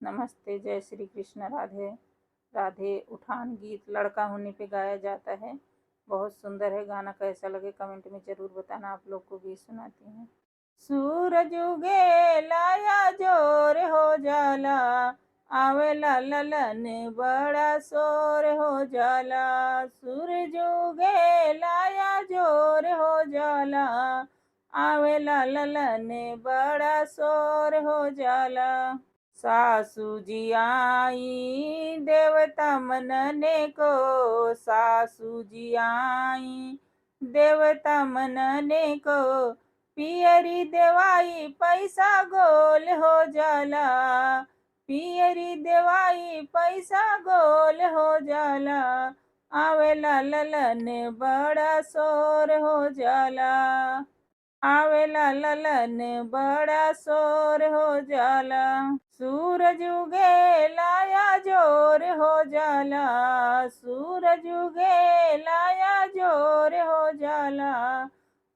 नमस्ते, जय श्री कृष्ण, राधे राधे। उठान गीत लड़का होने पे गाया जाता है। बहुत सुंदर है गाना। कैसा लगे कमेंट में जरूर बताना। आप लोग को गीत सुनाती हैं। सूरज उगे लाया जोर हो जाला, आवेला ललन बड़ा शोर हो जाला। सूरज उगे लाया जोर हो जाला, आवेला ललन बड़ा शोर हो जाला। सासू जी आई देवता मनने को, सासू जी आई देवता मनने को। पियरी देवाई पैसा गोल हो जाला, पियरी देवाई पैसा गोल हो जाला। आवेला ललन बड़ा शोर हो जाला, आवेला ललन बड़ा शोर हो जाला। सूरज उगे लाया जोर हो जाला, सूरज उगे लाया जोर हो जाला।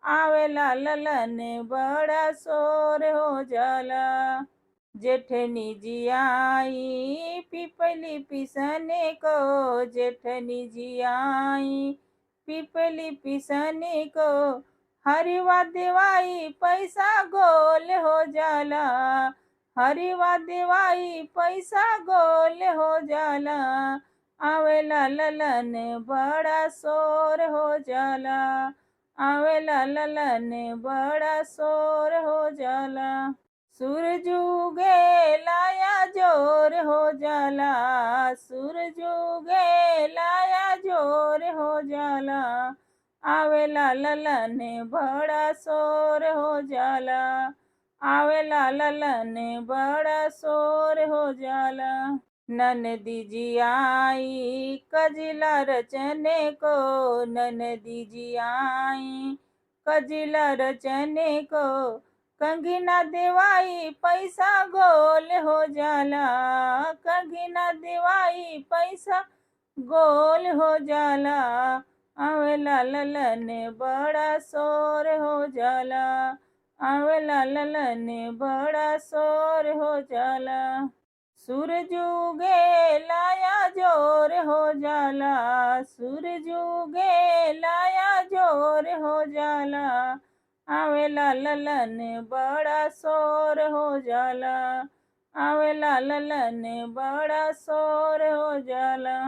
आवेला ललन बड़ा शोर हो जाला। जेठनी जी आई पिपली पिसने को, जेठनी जी आई पिपली पिसने को। हरिवा देवाई पैसा गोल हो जाला, हरिवा देवाई पैसा गोल हो जाला। आवेला ललन बड़ा शोर हो जाला, आवेला ललन बड़ा शोर हो जाला। सूरज उगे लाया जोर हो जाला, सूरज उगे लाया जोर हो जाला। आवेला ललन बड़ा शोर हो जाला, आवेला ललन बड़ा शोर हो जाला। ननदी जी आई कजिला रचने को, ननदी जी आई कजिला रचने को। कंगना देवाई पैसा गोल हो जाला, कंगना देवाई पैसा गोल हो जाला। आवेला ललन बड़ा शोर हो जाला, आवेला ललन बड़ा शोर हो जाला। सूरज उगे लाया जोर हो जाला, सूरज उगे लाया जोर हो जाला। आवेला ललन बड़ा शोर हो जाला, आवेला ललन बड़ा शोर हो जाला।